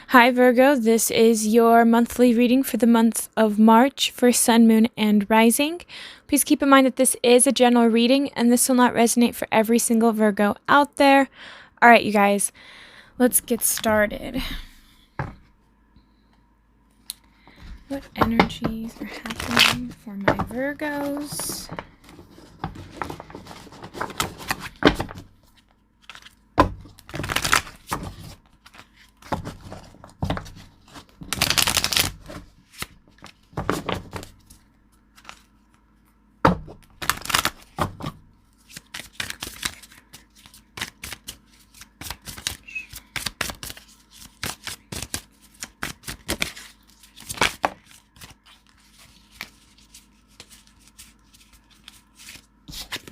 Hi Virgo, this is your monthly reading for the month of March for Sun, Moon, and Rising. Please keep in mind that this is a general reading and this will not resonate for every single Virgo out there. All right, you guys, let's get started. What energies are happening for my Virgos?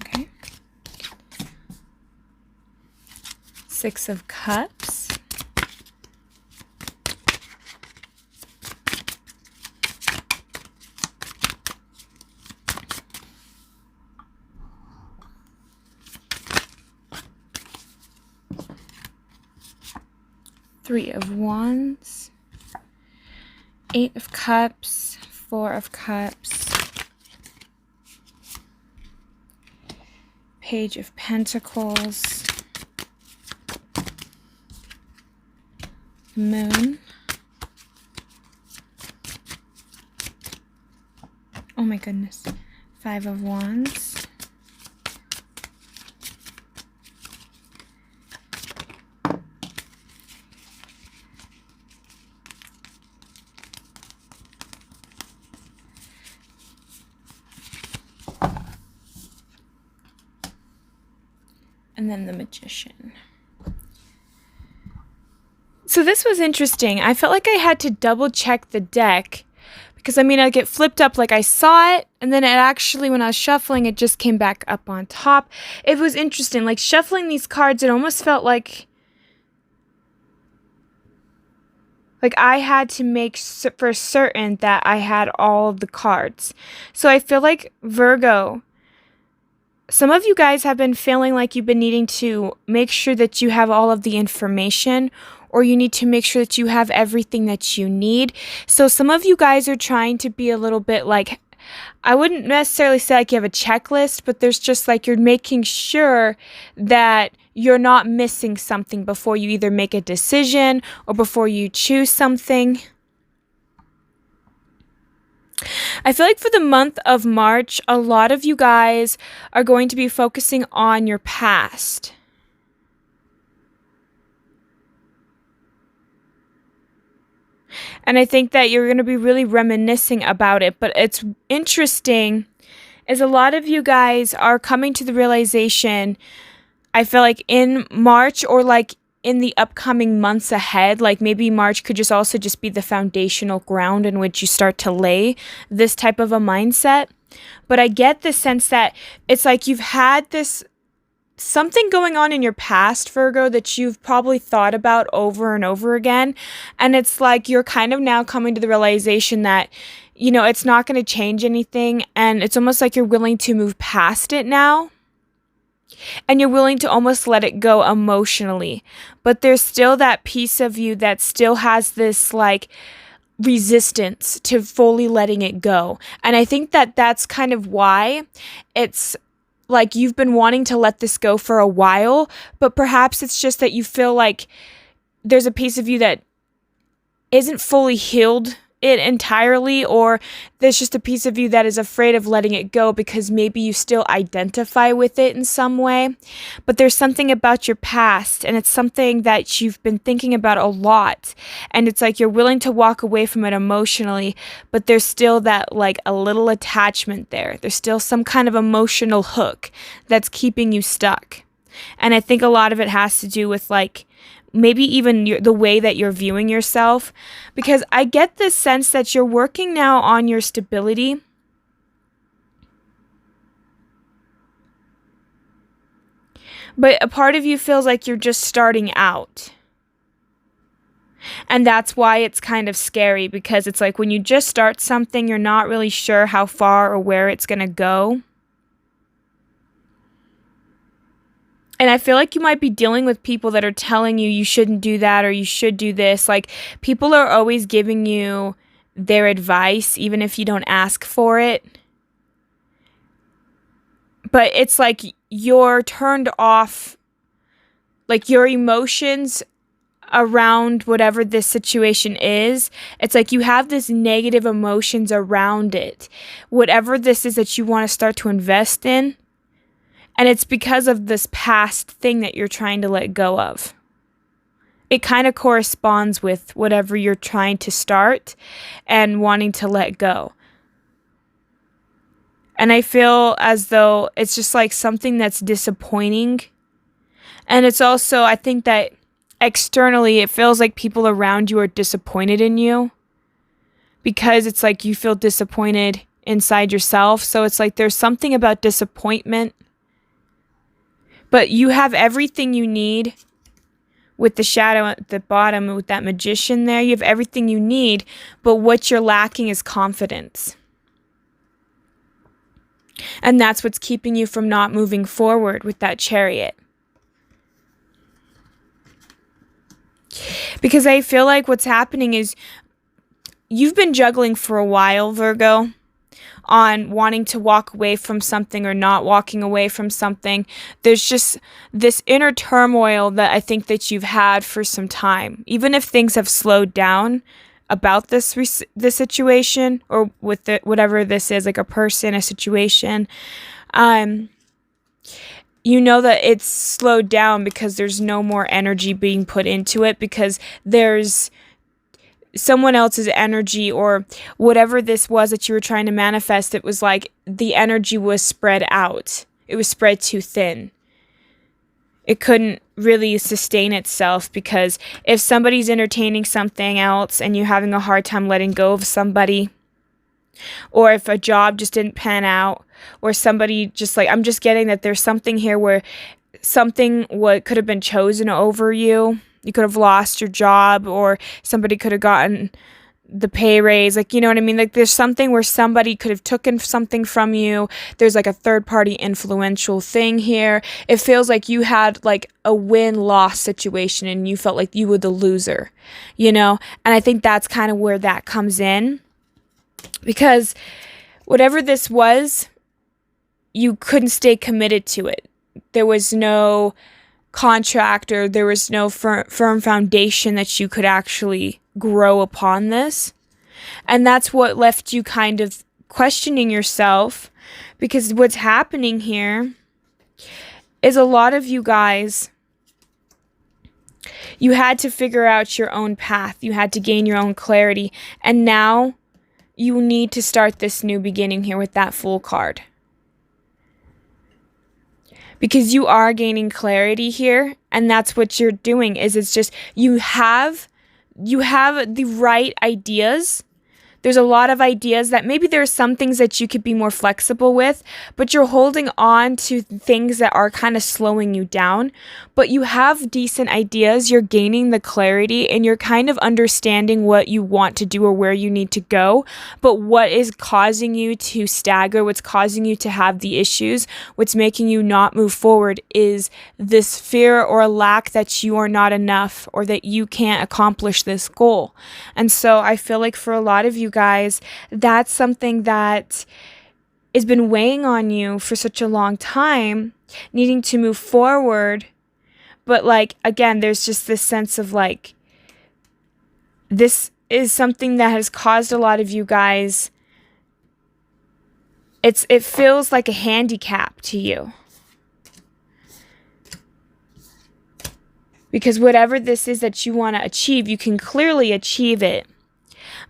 Okay. Six of Cups. Three of Wands. Eight of Cups. Four of Cups. Page of Pentacles. Moon. Oh my goodness. Five of Wands. And then the Magician. So this was interesting. I felt like I had to double check the deck because I get flipped up like I saw it, and then it actually, when I was shuffling, it just came back up on top. It was interesting. Like shuffling these cards, it almost felt like I had to make for certain that I had all of the cards. So I feel like Virgo, some of you guys have been feeling like you've been needing to make sure that you have all of the information, or you need to make sure that you have everything that you need. So some of you guys are trying to be a little bit like, I wouldn't necessarily say like you have a checklist, but there's just like you're making sure that you're not missing something before you either make a decision or before you choose something. I feel like for the month of March, a lot of you guys are going to be focusing on your past. And I think that you're going to be really reminiscing about it. But it's interesting is a lot of you guys are coming to the realization, I feel like in March or like in the upcoming months ahead, like maybe March could just be the foundational ground in which you start to lay this type of a mindset. But I get the sense that it's like you've had this something going on in your past, Virgo, that you've probably thought about over and over again. And it's like you're kind of now coming to the realization that, it's not going to change anything. And it's almost like you're willing to move past it now. And you're willing to almost let it go emotionally. But there's still that piece of you that still has this like resistance to fully letting it go. And I think that that's kind of why it's like you've been wanting to let this go for a while, but perhaps it's just that you feel like there's a piece of you that isn't fully healed it entirely, or there's just a piece of you that is afraid of letting it go because maybe you still identify with it in some way. But there's something about your past, and it's something that you've been thinking about a lot, and it's like you're willing to walk away from it emotionally, but there's still that like a little attachment there. There's still some kind of emotional hook that's keeping you stuck. And I think a lot of it has to do with like maybe even the way that you're viewing yourself, because I get this sense that you're working now on your stability. But a part of you feels like you're just starting out. And that's why it's kind of scary, because it's like when you just start something, you're not really sure how far or where it's going to go. And I feel like you might be dealing with people that are telling you you shouldn't do that or you should do this. Like, people are always giving you their advice, even if you don't ask for it. But it's like you're turned off, like your emotions around whatever this situation is. It's like you have this negative emotions around it. Whatever this is that you want to start to invest in. And it's because of this past thing that you're trying to let go of. It kind of corresponds with whatever you're trying to start and wanting to let go. And I feel as though it's just like something that's disappointing. And it's also, I think that externally, it feels like people around you are disappointed in you. Because it's like you feel disappointed inside yourself. So it's like there's something about disappointment. But you have everything you need with the shadow at the bottom, with that magician there. You have everything you need, but what you're lacking is confidence. And that's what's keeping you from not moving forward with that Chariot. Because I feel like what's happening is you've been juggling for a while, Virgo, on wanting to walk away from something or not walking away from something. There's just this inner turmoil that I think that you've had for some time. Even if things have slowed down about this situation, or with whatever this is, like a person, a situation, you know that it's slowed down because there's no more energy being put into it, because there's someone else's energy, or whatever this was that you were trying to manifest. It was like the energy was spread out. It was spread too thin. It couldn't really sustain itself, because if somebody's entertaining something else and you're having a hard time letting go of somebody, or if a job just didn't pan out, or somebody just like, I'm just getting that there's something here where something what could have been chosen over you. You could have lost your job, or somebody could have gotten the pay raise. Like, you know what I mean? Like, there's something where somebody could have taken something from you. There's like a third party influential thing here. It feels like you had like a win-loss situation and you felt like you were the loser, you know? And I think that's kind of where that comes in, because whatever this was, you couldn't stay committed to it. There was no contract, or there was no firm foundation that you could actually grow upon this. And that's what left you kind of questioning yourself, because what's happening here is a lot of you guys, you had to figure out your own path. You had to gain your own clarity. And now you need to start this new beginning here with that Fool card. Because you are gaining clarity here, and that's what you're doing. It's just you have the right ideas. There's a lot of ideas that maybe there are some things that you could be more flexible with, but you're holding on to things that are kind of slowing you down. But you have decent ideas, you're gaining the clarity, and you're kind of understanding what you want to do or where you need to go. But what is causing you to stagger, what's causing you to have the issues, what's making you not move forward is this fear or lack that you are not enough, or that you can't accomplish this goal. And so I feel like for a lot of you guys, that's something that has been weighing on you for such a long time, needing to move forward. But like, again, there's just this sense of like, this is something that has caused a lot of you guys, it feels like a handicap to you. Because whatever this is that you want to achieve, you can clearly achieve it.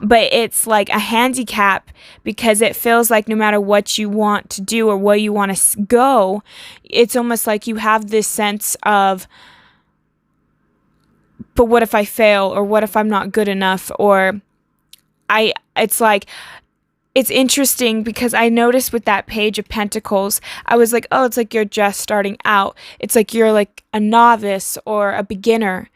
But it's like a handicap, because it feels like no matter what you want to do or where you want to go, it's almost like you have this sense of, but what if I fail? Or what if I'm not good enough? Or it's like, it's interesting because I noticed with that Page of Pentacles, I was like, oh, it's like you're just starting out. It's like you're like a novice or a beginner.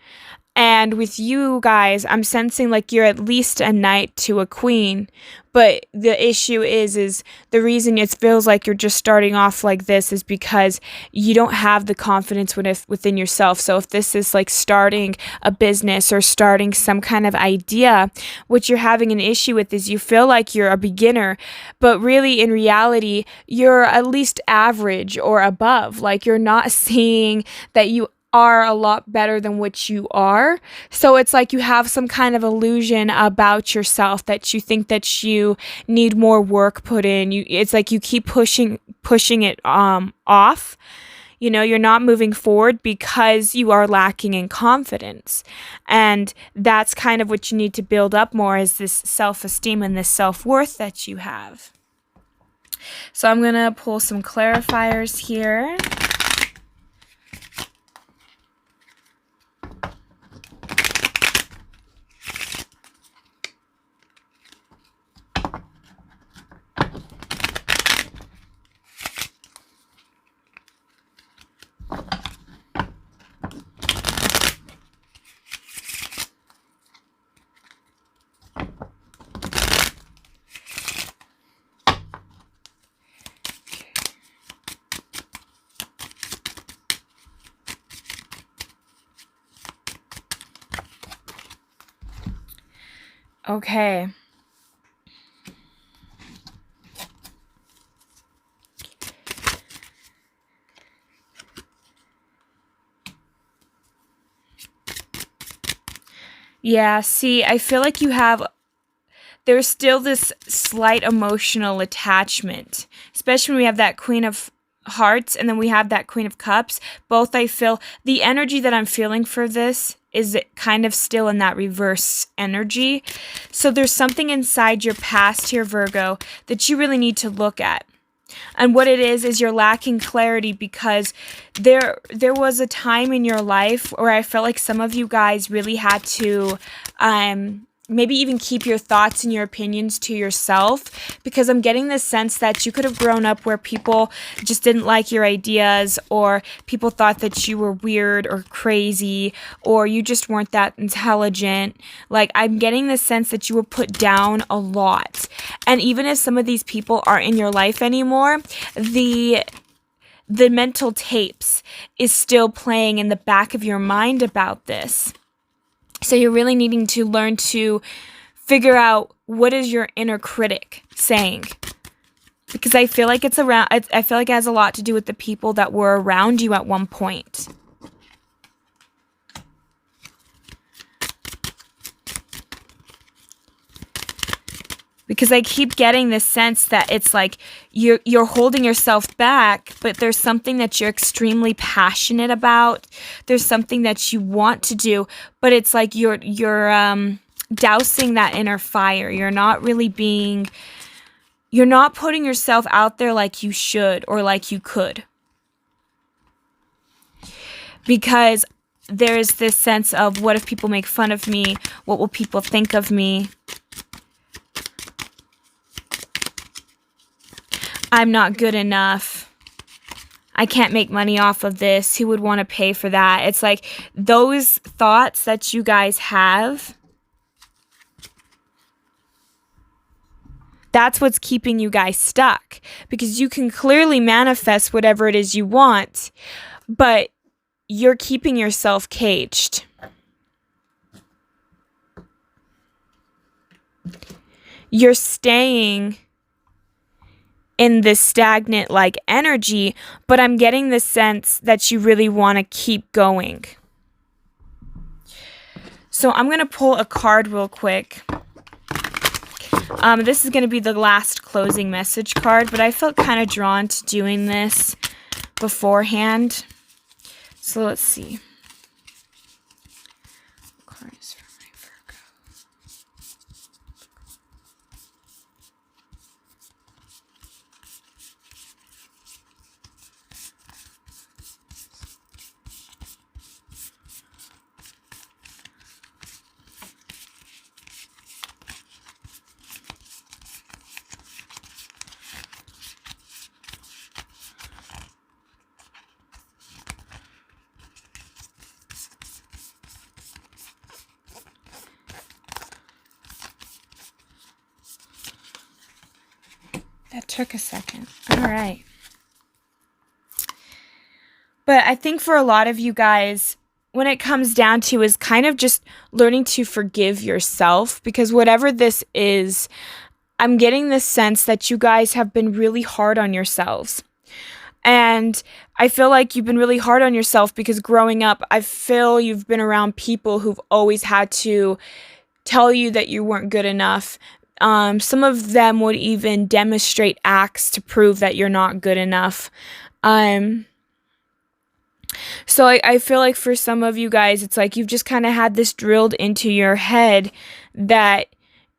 And with you guys, I'm sensing like you're at least a knight to a queen. But the issue is the reason it feels like you're just starting off like this is because you don't have the confidence within yourself. So if this is like starting a business or starting some kind of idea, what you're having an issue with is you feel like you're a beginner, but really in reality, you're at least average or above. Like you're not seeing that you are a lot better than what you are. So it's like you have some kind of illusion about yourself that you think that you need more work put in. It's like you keep pushing it off. You know, you're not moving forward because you are lacking in confidence. And that's kind of what you need to build up more, is this self-esteem and this self-worth that you have. So I'm going to pull some clarifiers here. Okay. Yeah, see, I feel like there's still this slight emotional attachment, especially when we have that Queen of Hearts and then we have that Queen of Cups. Both, I feel the energy that I'm feeling for this is kind of still in that reverse energy. So there's something inside your past here, Virgo, that you really need to look at. And what it is you're lacking clarity because there was a time in your life where I felt like some of you guys really had to maybe even keep your thoughts and your opinions to yourself, because I'm getting this sense that you could have grown up where people just didn't like your ideas, or people thought that you were weird or crazy, or you just weren't that intelligent. Like, I'm getting the sense that you were put down a lot. And even if some of these people aren't in your life anymore, the mental tapes is still playing in the back of your mind about this. So you're really needing to learn to figure out what is your inner critic saying. Because I feel like I feel like it has a lot to do with the people that were around you at one point. Because I keep getting this sense that it's like you're holding yourself back, but there's something that you're extremely passionate about. There's something that you want to do, but it's like you're dousing that inner fire. You're not putting yourself out there like you should or like you could. Because there's this sense of, what if people make fun of me? What will people think of me? I'm not good enough. I can't make money off of this. Who would want to pay for that? It's like those thoughts that you guys have, that's what's keeping you guys stuck. Because you can clearly manifest whatever it is you want, but you're keeping yourself caged. You're staying in this stagnant like energy, but I'm getting the sense that you really want to keep going. So I'm going to pull a card real quick. This is going to be the last closing message card, but I felt kind of drawn to doing this beforehand. So let's see. Cards for my Virgo. That took a second. All right. But I think for a lot of you guys, when it comes down to is kind of just learning to forgive yourself, because whatever this is, I'm getting this sense that you guys have been really hard on yourselves. And I feel like you've been really hard on yourself because growing up, I feel you've been around people who've always had to tell you that you weren't good enough. Some of them would even demonstrate acts to prove that you're not good enough. So I feel like for some of you guys, it's like you've just kind of had this drilled into your head that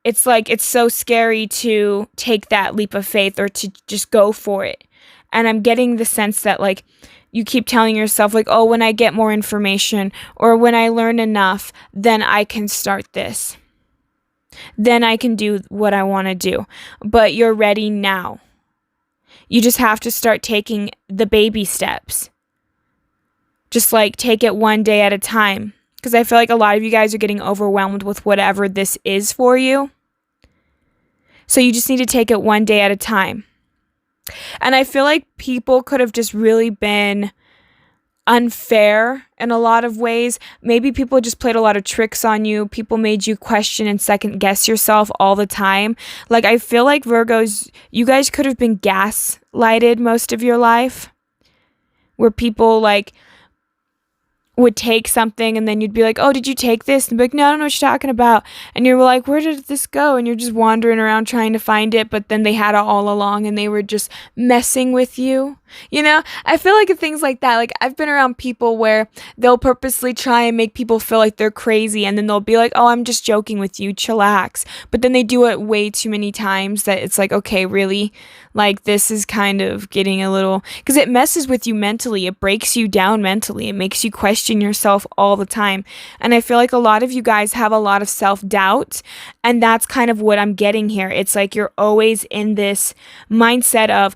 it's like it's so scary to take that leap of faith or to just go for it. And I'm getting the sense that like you keep telling yourself like, oh, when I get more information or when I learn enough, then I can start this. Then I can do what I want to do. But you're ready now. You just have to start taking the baby steps. Just like take it one day at a time. Because I feel like a lot of you guys are getting overwhelmed with whatever this is for you. So you just need to take it one day at a time. And I feel like people could have just really been unfair in a lot of ways. Maybe people just played a lot of tricks on you. People made you question and second guess yourself all the time. Like I feel like Virgos, you guys could have been gaslighted most of your life. Where people like would take something and then you'd be like, oh, did you take this? And be like, no, I don't know what you're talking about. And you're like, where did this go? And you're just wandering around trying to find it. But then they had it all along and they were just messing with you. You know, I feel like things like that. Like I've been around people where they'll purposely try and make people feel like they're crazy. And then they'll be like, oh, I'm just joking with you. Chillax. But then they do it way too many times that it's like, okay, really? Like this is kind of getting a little, because it messes with you mentally. It breaks you down mentally. It makes you question yourself all the time. And I feel like a lot of you guys have a lot of self-doubt. And that's kind of what I'm getting here. It's like you're always in this mindset of,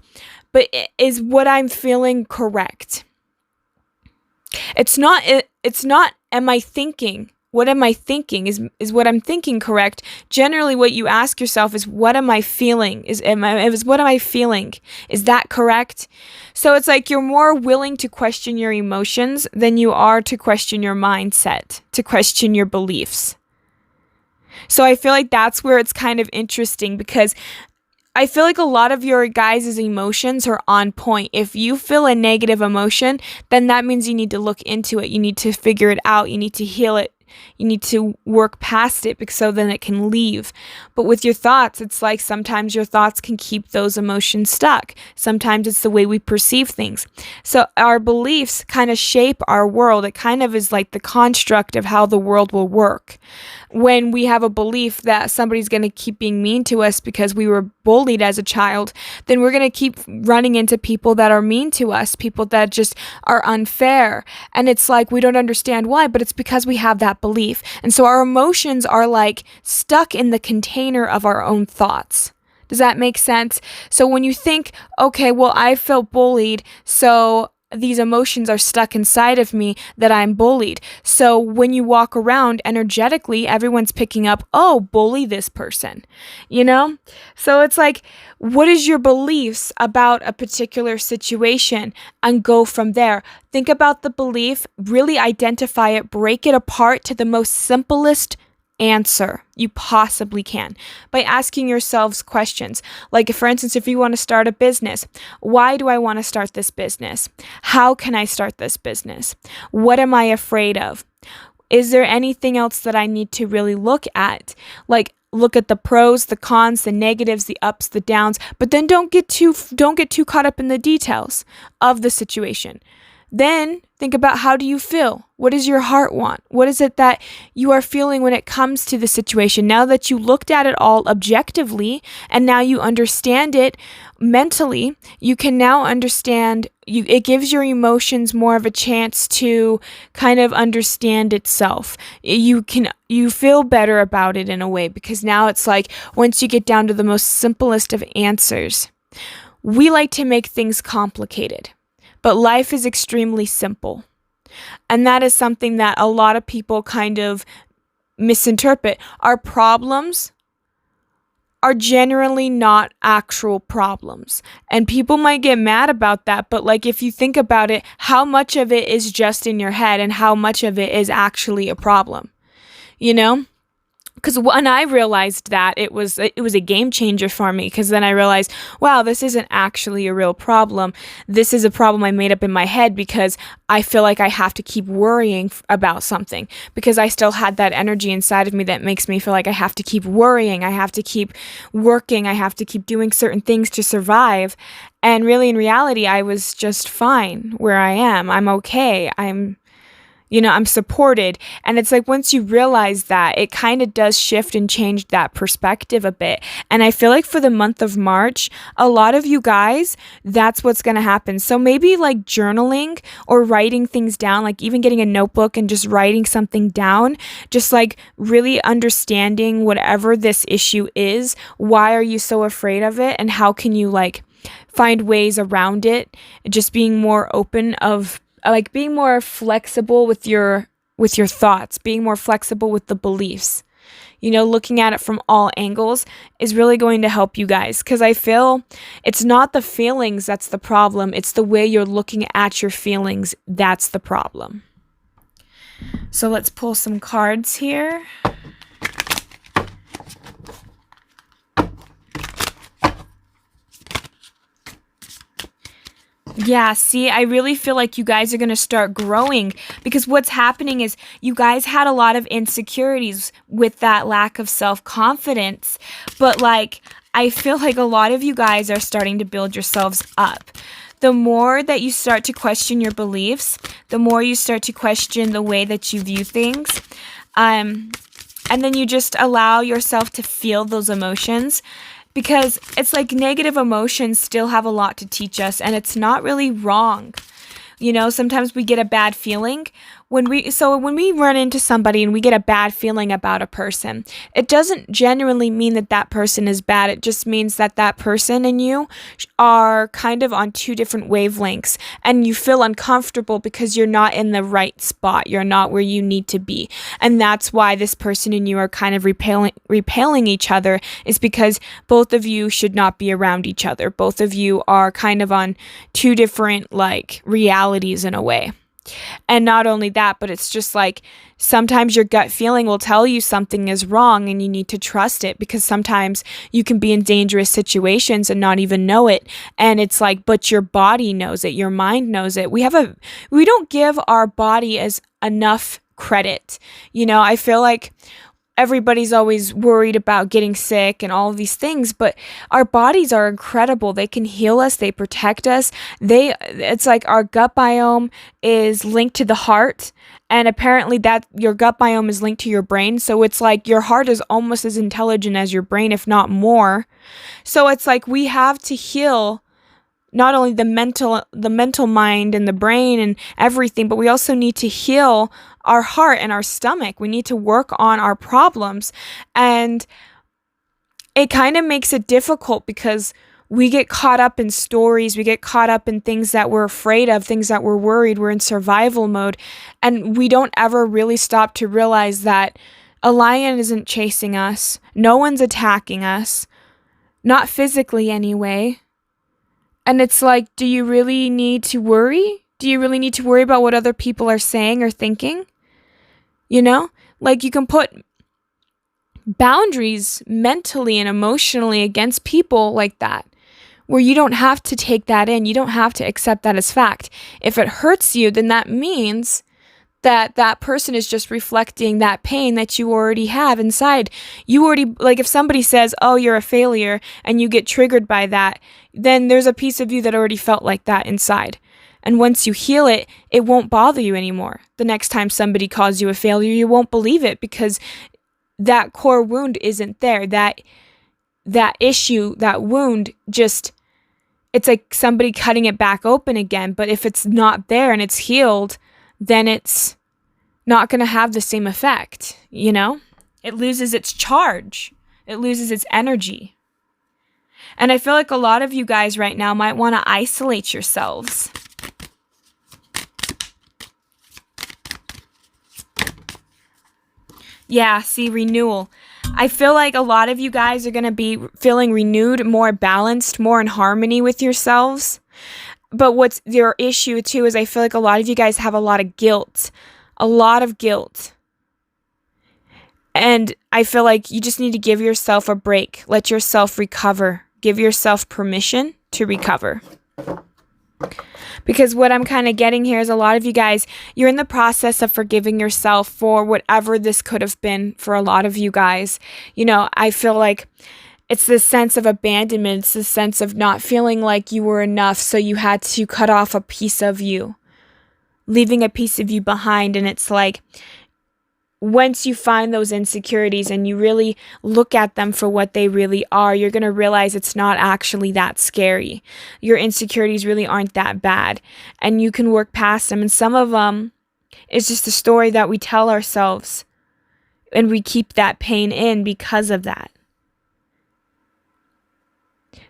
but is what I'm feeling correct? It's not, am I thinking? What am I thinking? Is what I'm thinking correct? Generally, what you ask yourself is, what am I feeling? What am I feeling? Is that correct? So it's like you're more willing to question your emotions than you are to question your mindset, to question your beliefs. So I feel like that's where it's kind of interesting because I feel like a lot of your guys' emotions are on point. If you feel a negative emotion, then that means you need to look into it. You need to figure it out. You need to heal it. You need to work past it because so then it can leave. But with your thoughts, it's like sometimes your thoughts can keep those emotions stuck. Sometimes it's the way we perceive things. So our beliefs kind of shape our world. It kind of is like the construct of how the world will work. When we have a belief that somebody's going to keep being mean to us because we were bullied as a child, then we're going to keep running into people that are mean to us, people that just are unfair. And it's like we don't understand why, but it's because we have that belief. And so our emotions are like stuck in the container of our own thoughts. Does that make sense? So when you think, okay, well, I felt bullied, so these emotions are stuck inside of me that I'm bullied. So when you walk around energetically, everyone's picking up, oh, bully this person, you know? So it's like, what is your beliefs about a particular situation? And go from there. Think about the belief, really identify it, break it apart to the most simplest answer you possibly can by asking yourselves questions. Like, for instance, if you want to start a business, why do I want to start this business? How can I start this business? What am I afraid of? Is there anything else that I need to really look at? Like, look at the pros, the cons, the negatives, the ups, the downs, but then don't get too caught up in the details of the situation. Then think about, how do you feel? What does your heart want? What is it that you are feeling when it comes to the situation? Now that you looked at it all objectively and now you understand it mentally, you can now understand, it gives your emotions more of a chance to kind of understand itself. You feel better about it in a way, because now it's like, once you get down to the most simplest of answers, we like to make things complicated. But life is extremely simple. And that is something that a lot of people kind of misinterpret. Our problems are generally not actual problems. And people might get mad about that, but like if you think about it, how much of it is just in your head and how much of it is actually a problem? You know? Because when I realized that, it was a game changer for me, because then I realized, wow, this isn't actually a real problem. This is a problem I made up in my head because I feel like I have to keep worrying about something, because I still had that energy inside of me that makes me feel like I have to keep worrying, I have to keep working, I have to keep doing certain things to survive. And really, in reality, I was just fine where I am. I'm okay. I'm supported. And it's like once you realize that, it kind of does shift and change that perspective a bit. And I feel like for the month of March, a lot of you guys, that's what's going to happen. So maybe like journaling or writing things down, like even getting a notebook and just writing something down, just like really understanding whatever this issue is. Why are you so afraid of it? And how can you like find ways around it? Just being more open of like being more flexible with your thoughts, being more flexible with the beliefs. Looking at it from all angles is really going to help you guys, because I feel it's not the feelings that's the problem, it's the way you're looking at your feelings that's the problem. So let's pull some cards here. Yeah, see, I really feel like you guys are going to start growing, because what's happening is you guys had a lot of insecurities with that lack of self-confidence, but like I feel like a lot of you guys are starting to build yourselves up. The more that you start to question your beliefs, the more you start to question the way that you view things, and then you just allow yourself to feel those emotions. Because it's like negative emotions still have a lot to teach us, and it's not really wrong. Sometimes we get a bad feeling when we run into somebody and we get a bad feeling about a person. It doesn't genuinely mean that that person is bad. It just means that that person and you are kind of on two different wavelengths, and you feel uncomfortable because you're not in the right spot. You're not where you need to be. And that's why this person and you are kind of repelling each other, is because both of you should not be around each other. Both of you are kind of on two different like realities in a way. And not only that, but it's just like sometimes your gut feeling will tell you something is wrong and you need to trust it, because sometimes you can be in dangerous situations and not even know it. And it's like, but your body knows it, your mind knows it. We don't give our body as enough credit. I feel like everybody's always worried about getting sick and all of these things, but our bodies are incredible. They can heal us, they protect us. It's like our gut biome is linked to the heart, and apparently that your gut biome is linked to your brain. So it's like your heart is almost as intelligent as your brain, if not more. So it's like we have to heal not only the mental mind and the brain and everything, but we also need to heal our heart and our stomach. We need to work on our problems. And it kind of makes it difficult because we get caught up in stories. We get caught up in things that we're afraid of, things that we're worried. We're in survival mode. And we don't ever really stop to realize that a lion isn't chasing us. No one's attacking us. Not physically anyway. And it's like, do you really need to worry? Do you really need to worry about what other people are saying or thinking? Like you can put boundaries mentally and emotionally against people like that, where you don't have to take that in. You don't have to accept that as fact. If it hurts you, then that means that that person is just reflecting that pain that you already have inside. You already, like if somebody says, oh, you're a failure, and you get triggered by that, then there's a piece of you that already felt like that inside. And once you heal it, it won't bother you anymore. The next time somebody calls you a failure, you won't believe it, because that core wound isn't there. That issue, that wound, just, it's like somebody cutting it back open again. But if it's not there and it's healed, then it's not going to have the same effect, It loses its charge. It loses its energy. And I feel like a lot of you guys right now might want to isolate yourselves. Yeah, see, renewal. I feel like a lot of you guys are going to be feeling renewed, more balanced, more in harmony with yourselves. But what's your issue too is I feel like a lot of you guys have a lot of guilt. A lot of guilt. And I feel like you just need to give yourself a break. Let yourself recover. Give yourself permission to recover. Because what I'm kind of getting here is a lot of you guys, you're in the process of forgiving yourself for whatever this could have been for a lot of you guys. You know, I feel like it's this sense of abandonment. It's this sense of not feeling like you were enough. So you had to cut off a piece of you, leaving a piece of you behind. And it's like, once you find those insecurities and you really look at them for what they really are, you're going to realize it's not actually that scary. Your insecurities really aren't that bad, and you can work past them. And some of them is just a story that we tell ourselves, and we keep that pain in because of that.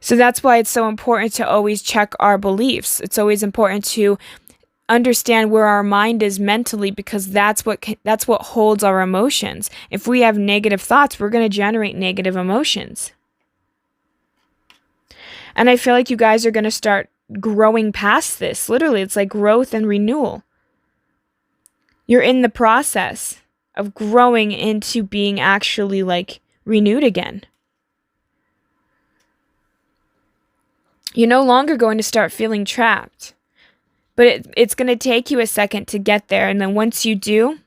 So that's why it's so important to always check our beliefs. It's always important to understand where our mind is mentally, because that's what holds our emotions. If we have negative thoughts, we're going to generate negative emotions. And I feel like you guys are going to start growing past this. Literally, it's like growth and renewal. You're in the process of growing into being actually like renewed again. You're no longer going to start feeling trapped. But it's going to take you a second to get there. And then once you do,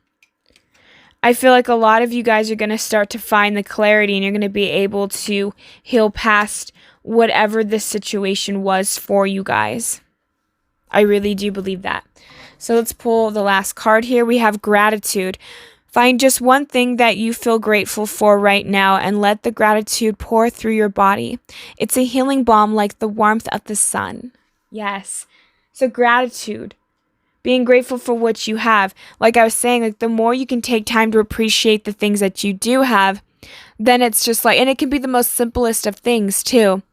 I feel like a lot of you guys are going to start to find the clarity, and you're going to be able to heal past whatever this situation was for you guys. I really do believe that. So let's pull the last card here. We have gratitude. Find just one thing that you feel grateful for right now and let the gratitude pour through your body. It's a healing balm like the warmth of the sun. Yes. So gratitude, being grateful for what you have. Like I was saying, like the more you can take time to appreciate the things that you do have, then it's just like, and it can be the most simplest of things too.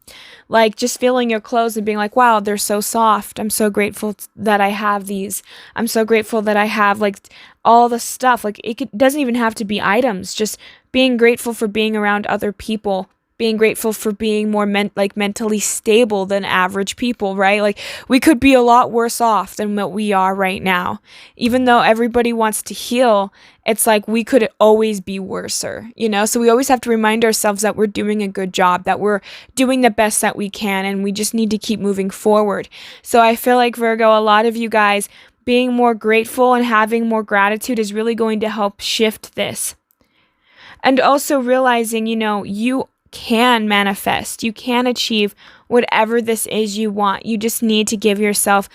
Like just feeling your clothes and being like, wow, they're so soft. I'm so grateful that I have these. I'm so grateful that I have like all the stuff. Like doesn't even have to be items. Just being grateful for being around other people. Being grateful for being more mentally stable than average people, right? Like we could be a lot worse off than what we are right now. Even though everybody wants to heal, it's like we could always be worser, you know? So we always have to remind ourselves that we're doing a good job, that we're doing the best that we can, and we just need to keep moving forward. So I feel like, Virgo, a lot of you guys being more grateful and having more gratitude is really going to help shift this. And also realizing, you know, you can manifest. You can achieve whatever this is you want. You just need to give yourself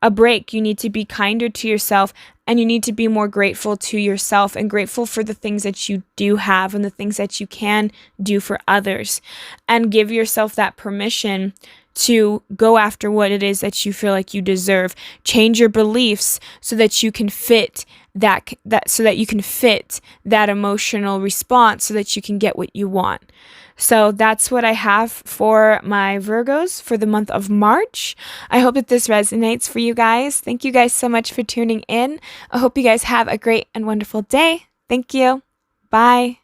a break. You need to be kinder to yourself, and you need to be more grateful to yourself and grateful for the things that you do have and the things that you can do for others, and give yourself that permission to go after what it is that you feel like you deserve. Change your beliefs so that you can fit that emotional response, so that you can get what you want. So that's what I have for my Virgos for the month of March. I hope that this resonates for you guys. Thank you guys so much for tuning in. I hope you guys have a great and wonderful day. Thank you. Bye.